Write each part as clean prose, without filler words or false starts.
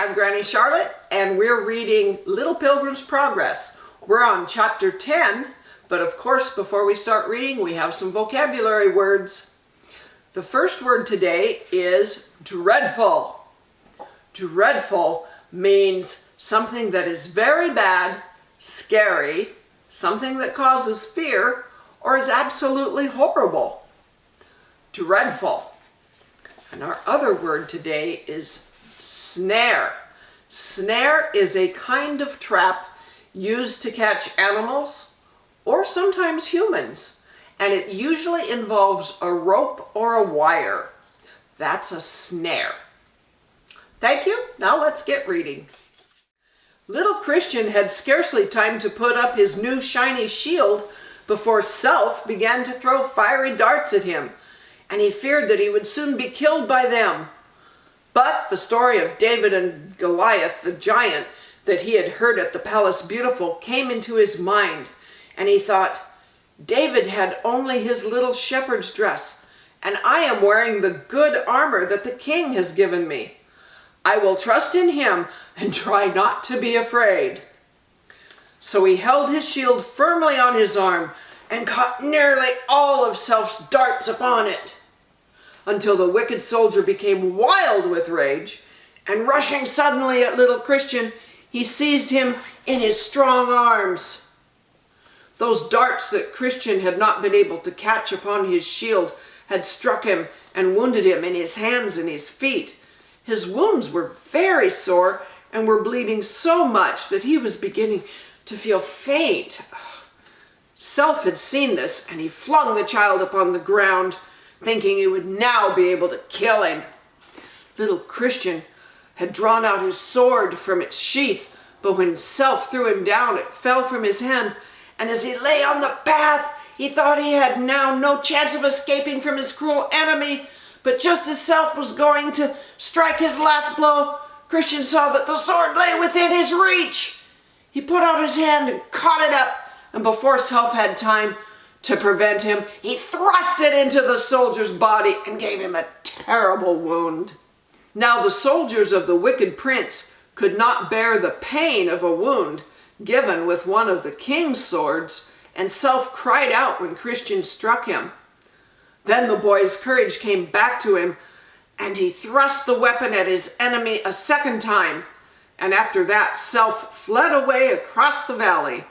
I'm Grannie Charlotte, and we're reading Little Pilgrim's Progress. We're on chapter 10, but of course, before we start reading, we have some vocabulary words. The first word today is dreadful. Dreadful means something that is very bad, scary, something that causes fear, or is absolutely horrible. Dreadful. And our other word today is snare. Snare is a kind of trap used to catch animals or sometimes humans, and it usually involves a rope or a wire. That's a snare. Thank you. Now let's get reading. Little Christian had scarcely time to put up his new shiny shield before Self began to throw fiery darts at him, and he feared that he would soon be killed by them. But the story of David and Goliath, the giant, that he had heard at the Palace Beautiful came into his mind, and he thought, David had only his little shepherd's dress, and I am wearing the good armor that the king has given me. I will trust in him and try not to be afraid. So he held his shield firmly on his arm and caught nearly all of Self's darts upon it, until the wicked soldier became wild with rage, and rushing suddenly at little Christian, he seized him in his strong arms. Those darts that Christian had not been able to catch upon his shield had struck him and wounded him in his hands and his feet. His wounds were very sore and were bleeding so much that he was beginning to feel faint. Self had seen this, and he flung the child upon the ground, thinking he would now be able to kill him. Little Christian had drawn out his sword from its sheath, but when Self threw him down, it fell from his hand, and as he lay on the path, he thought he had now no chance of escaping from his cruel enemy. But just as Self was going to strike his last blow, Christian saw that the sword lay within his reach. He put out his hand and caught it up, and before Self had time to prevent him, he thrust it into the soldier's body and gave him a terrible wound. Now the soldiers of the wicked prince could not bear the pain of a wound given with one of the king's swords, and Self cried out when Christian struck him. Then the boy's courage came back to him, and he thrust the weapon at his enemy a second time, and after that Self fled away across the valley,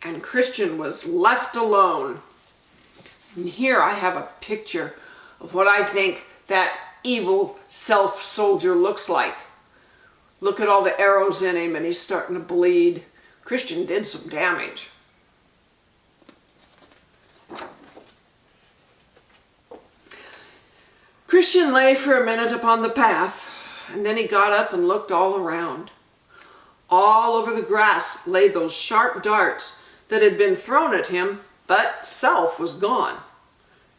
and Christian was left alone. And here I have a picture of what I think that evil Self soldier looks like. Look at all the arrows in him, and he's starting to bleed. Christian did some damage. Christian lay for a minute upon the path, and then he got up and looked all around. All over the grass lay those sharp darts that had been thrown at him, but Self was gone.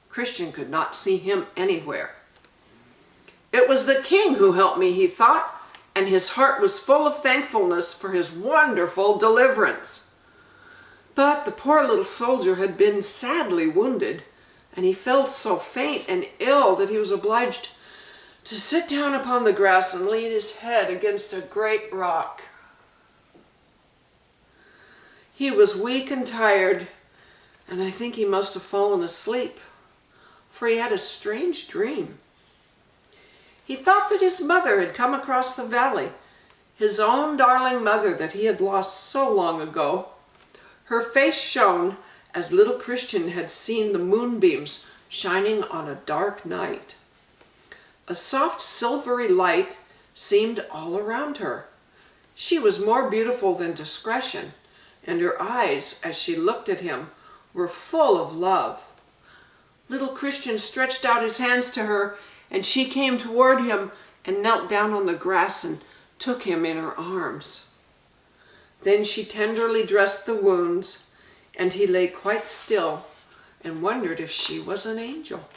Christian could not see him anywhere. It was the king who helped me, he thought, and his heart was full of thankfulness for his wonderful deliverance. But the poor little soldier had been sadly wounded, and he felt so faint and ill that he was obliged to sit down upon the grass and lean his head against a great rock. He was weak and tired, and I think he must have fallen asleep, for he had a strange dream. He thought that his mother had come across the valley, his own darling mother that he had lost so long ago. Her face shone as little Christian had seen the moonbeams shining on a dark night. A soft silvery light seemed all around her. She was more beautiful than discretion, and her eyes, as she looked at him, were full of love. Little Christian stretched out his hands to her, and she came toward him and knelt down on the grass and took him in her arms. Then she tenderly dressed the wounds, and he lay quite still and wondered if she was an angel.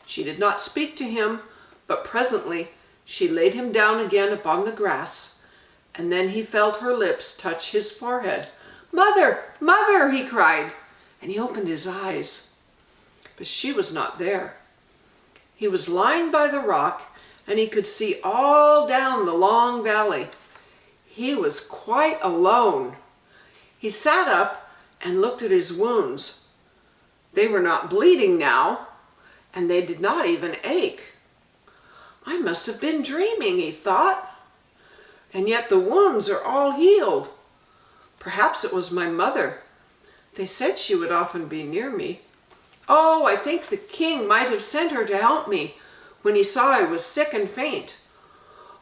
She did not speak to him, but presently she laid him down again upon the grass, and then he felt her lips touch his forehead. "Mother, Mother!" he cried, and he opened his eyes. But she was not there. He was lying by the rock, and he could see all down the long valley. He was quite alone. He sat up and looked at his wounds. They were not bleeding now, and they did not even ache. I must have been dreaming, he thought. And yet the wounds are all healed. Perhaps it was my mother. They said she would often be near me. Oh, I think the king might have sent her to help me when he saw I was sick and faint.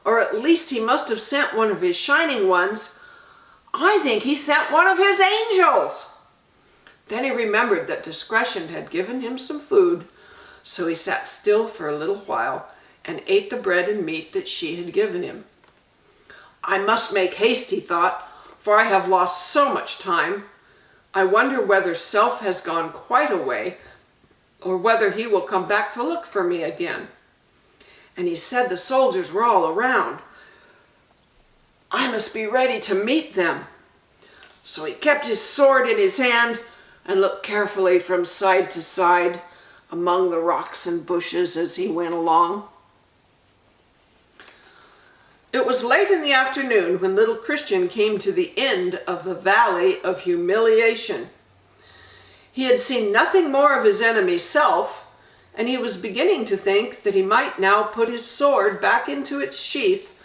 Or at least he must have sent one of his shining ones. I think he sent one of his angels. Then he remembered that discretion had given him some food, so he sat still for a little while and ate the bread and meat that she had given him. I must make haste, he thought, for I have lost so much time. I wonder whether Self has gone quite away, or whether he will come back to look for me again. And he said the soldiers were all around. I must be ready to meet them. So he kept his sword in his hand and looked carefully from side to side among the rocks and bushes as he went along. It was late in the afternoon when little Christian came to the end of the valley of humiliation. He had seen nothing more of his enemy Self, and he was beginning to think that he might now put his sword back into its sheath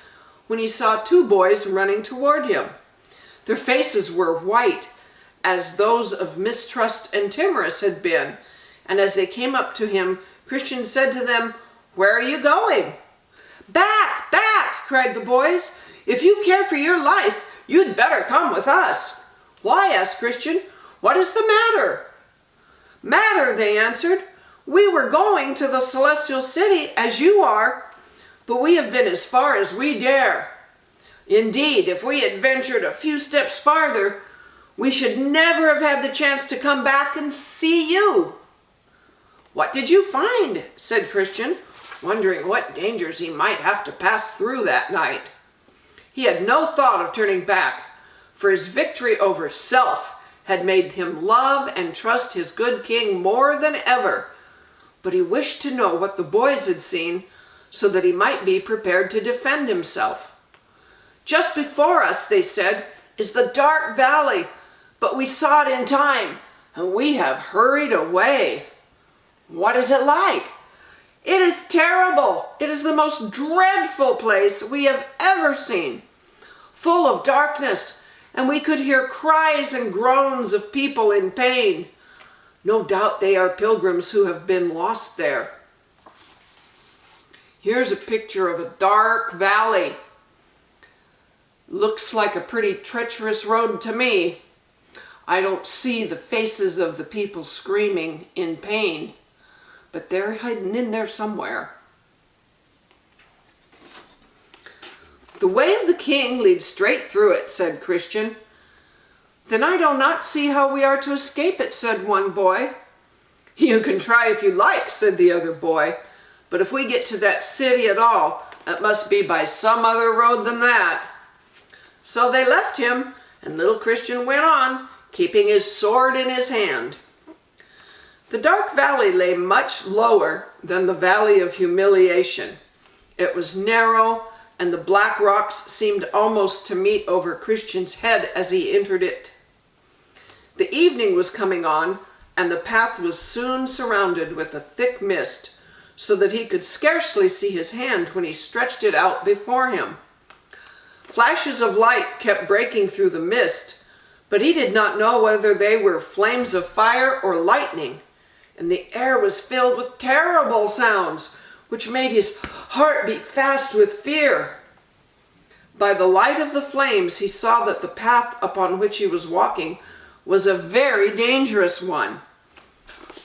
when he saw two boys running toward him. Their faces were white, as those of mistrust and timorous had been, and as they came up to him, Christian said to them, "Where are you going?" "Back, back," cried the boys. "If you care for your life, you'd better come with us." "Why?" asked Christian. "What is the matter?" "Matter," they answered. "We were going to the celestial city as you are, but we have been as far as we dare. Indeed, if we had ventured a few steps farther, we should never have had the chance to come back and see you." "What did you find?" said Christian, wondering what dangers he might have to pass through that night. He had no thought of turning back, for his victory over Self had made him love and trust his good king more than ever. But he wished to know what the boys had seen, so that he might be prepared to defend himself. "Just before us," they said, "is the dark valley, but we saw it in time, and we have hurried away." "What is it like?" "It is terrible. It is the most dreadful place we have ever seen, full of darkness, and we could hear cries and groans of people in pain. No doubt they are pilgrims who have been lost there." Here's a picture of a dark valley. Looks like a pretty treacherous road to me. I don't see the faces of the people screaming in pain, but they're hidden in there somewhere. "The way of the king leads straight through it," said Christian. "Then I do not see how we are to escape it," said one boy. "You can try if you like," said the other boy, "but if we get to that city at all, it must be by some other road than that." So they left him, and little Christian went on, keeping his sword in his hand. The dark valley lay much lower than the valley of humiliation. It was narrow, and the black rocks seemed almost to meet over Christian's head as he entered it. The evening was coming on, and the path was soon surrounded with a thick mist, so that he could scarcely see his hand when he stretched it out before him. Flashes of light kept breaking through the mist, but he did not know whether they were flames of fire or lightning, and the air was filled with terrible sounds, which made his heart beat fast with fear. By the light of the flames, he saw that the path upon which he was walking was a very dangerous one.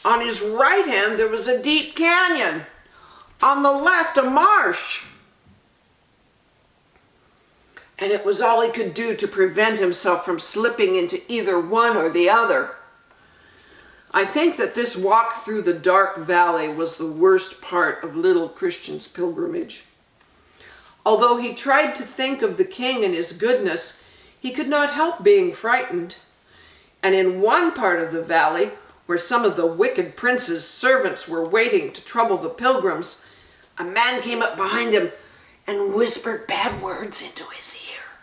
On his right hand, there was a deep canyon. On the left, a marsh. And it was all he could do to prevent himself from slipping into either one or the other. I think that this walk through the dark valley was the worst part of little Christian's pilgrimage. Although he tried to think of the king and his goodness, he could not help being frightened. And in one part of the valley, where some of the wicked prince's servants were waiting to trouble the pilgrims, a man came up behind him and whispered bad words into his ear.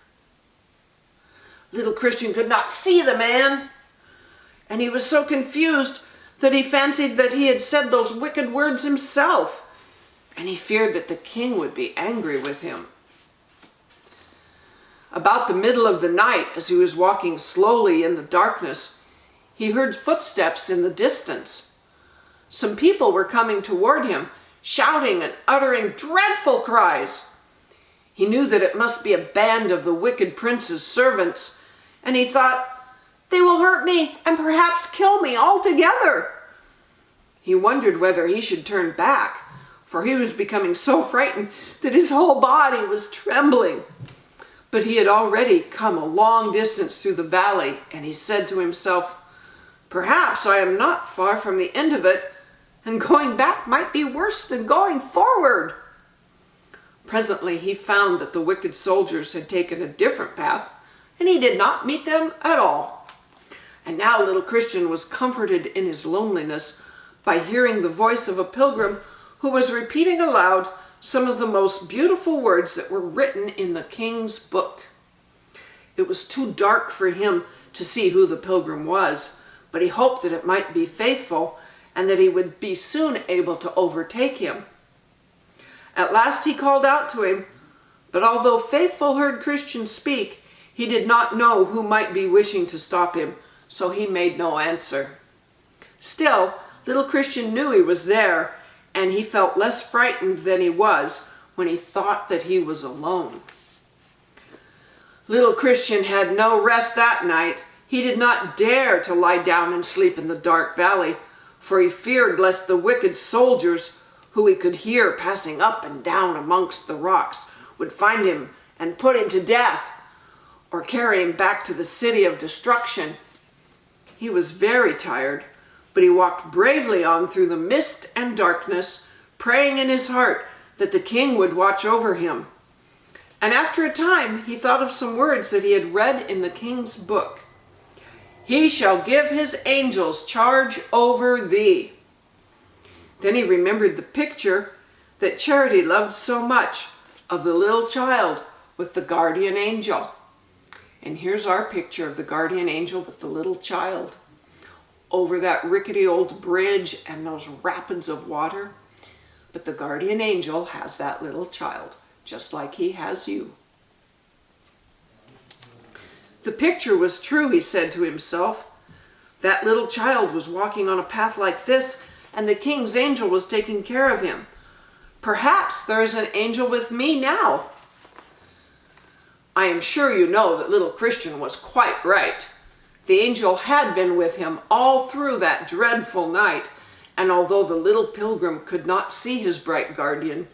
Little Christian could not see the man, and he was so confused that he fancied that he had said those wicked words himself, and he feared that the king would be angry with him. About the middle of the night, as he was walking slowly in the darkness, he heard footsteps in the distance. Some people were coming toward him, shouting and uttering dreadful cries. He knew that it must be a band of the wicked prince's servants, and he thought, "They will hurt me and perhaps kill me altogether." He wondered whether he should turn back, for he was becoming so frightened that his whole body was trembling. But he had already come a long distance through the valley, and he said to himself, "Perhaps I am not far from the end of it, and going back might be worse than going forward." Presently he found that the wicked soldiers had taken a different path, and he did not meet them at all. And now little Christian was comforted in his loneliness by hearing the voice of a pilgrim who was repeating aloud some of the most beautiful words that were written in the king's book. It was too dark for him to see who the pilgrim was, but he hoped that it might be faithful and that he would be soon able to overtake him. At last he called out to him, but although Faithful heard Christian speak, he did not know who might be wishing to stop him, so he made no answer. Still, little Christian knew he was there, and he felt less frightened than he was when he thought that he was alone. Little Christian had no rest that night. He did not dare to lie down and sleep in the dark valley, for he feared lest the wicked soldiers, who he could hear passing up and down amongst the rocks, would find him and put him to death, or carry him back to the city of destruction. He was very tired, but he walked bravely on through the mist and darkness, praying in his heart that the king would watch over him. And after a time, he thought of some words that he had read in the king's book. "He shall give his angels charge over thee." Then he remembered the picture that Charity loved so much of the little child with the guardian angel. And here's our picture of the guardian angel with the little child. Over that rickety old bridge and those rapids of water. But the guardian angel has that little child, just like he has you. The picture was true, he said to himself. That little child was walking on a path like this, and the king's angel was taking care of him. Perhaps there is an angel with me now. I am sure you know that little Christian was quite right. The angel had been with him all through that dreadful night, and although the little pilgrim could not see his bright guardian,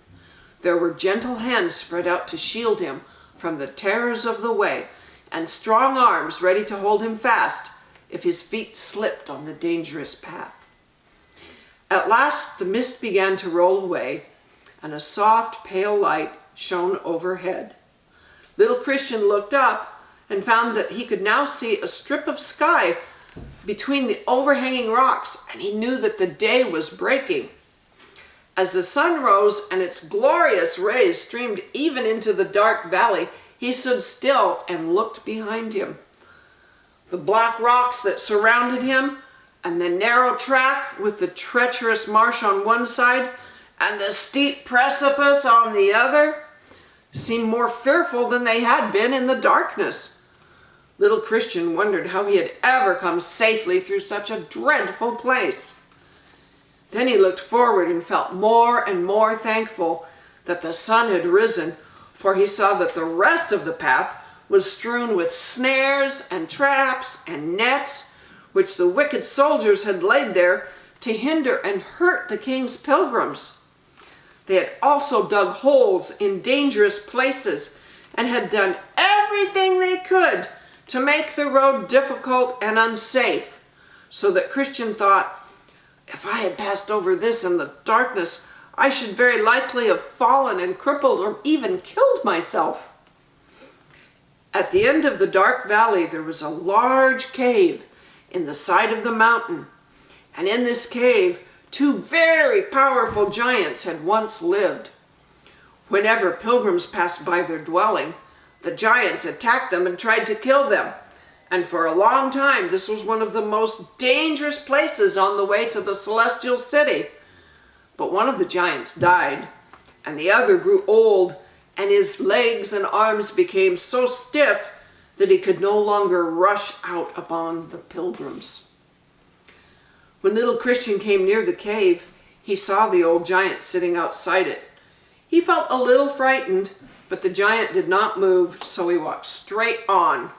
there were gentle hands spread out to shield him from the terrors of the way, and strong arms ready to hold him fast if his feet slipped on the dangerous path. At last the mist began to roll away, and a soft, pale light shone overhead. Little Christian looked up and found that he could now see a strip of sky between the overhanging rocks, and he knew that the day was breaking. As the sun rose and its glorious rays streamed even into the dark valley, he stood still and looked behind him. The black rocks that surrounded him, and the narrow track with the treacherous marsh on one side and the steep precipice on the other, seemed more fearful than they had been in the darkness. Little Christian wondered how he had ever come safely through such a dreadful place. Then he looked forward and felt more and more thankful that the sun had risen, for he saw that the rest of the path was strewn with snares and traps and nets, which the wicked soldiers had laid there to hinder and hurt the king's pilgrims. They had also dug holes in dangerous places and had done everything they could to make the road difficult and unsafe, so that Christian thought, if I had passed over this in the darkness, I should very likely have fallen and crippled or even killed myself. At the end of the dark valley there was a large cave in the side of the mountain, and in this cave Two very powerful giants had once lived. Whenever pilgrims passed by their dwelling, the giants attacked them and tried to kill them. And for a long time, this was one of the most dangerous places on the way to the celestial city. But one of the giants died, and the other grew old, and his legs and arms became so stiff that he could no longer rush out upon the pilgrims. When little Christian came near the cave, he saw the old giant sitting outside it. He felt a little frightened, but the giant did not move, so he walked straight on.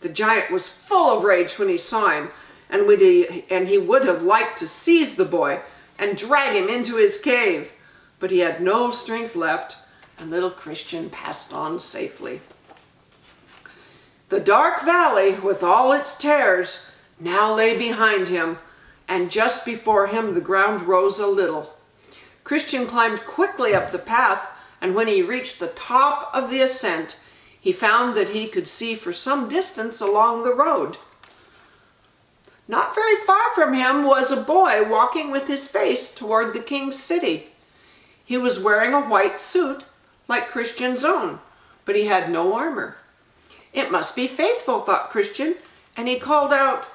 The giant was full of rage when he saw him, and he would have liked to seize the boy and drag him into his cave, but he had no strength left, and little Christian passed on safely. The dark valley, with all its terrors, now lay behind him, and just before him the ground rose a little. Christian climbed quickly up the path, and when he reached the top of the ascent, he found that he could see for some distance along the road. Not very far from him was a boy walking with his face toward the king's city. He was wearing a white suit, like Christian's own, but he had no armor. It must be Faithful, thought Christian, and he called out,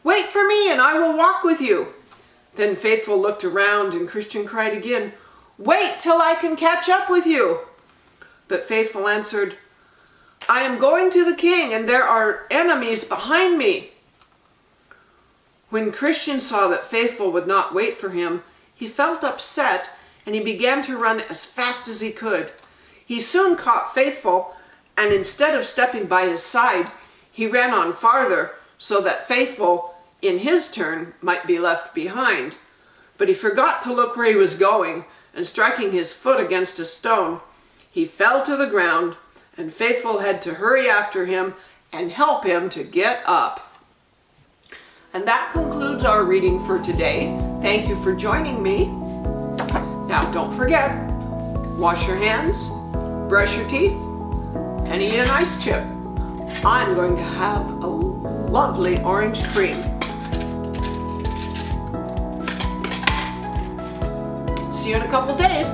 "Wait for me and I will walk with you." Then Faithful looked around and Christian cried again, "Wait till I can catch up with you." But Faithful answered, "I am going to the king and there are enemies behind me." When Christian saw that Faithful would not wait for him, he felt upset and he began to run as fast as he could. He soon caught Faithful, and instead of stepping by his side, he ran on farther so that Faithful, in his turn, might be left behind. But he forgot to look where he was going, and striking his foot against a stone, he fell to the ground, and Faithful had to hurry after him and help him to get up. And that concludes our reading for today. Thank you for joining me. Now don't forget, wash your hands, brush your teeth, and eat an ice chip. I'm going to have a lovely orange cream. See you in a couple days.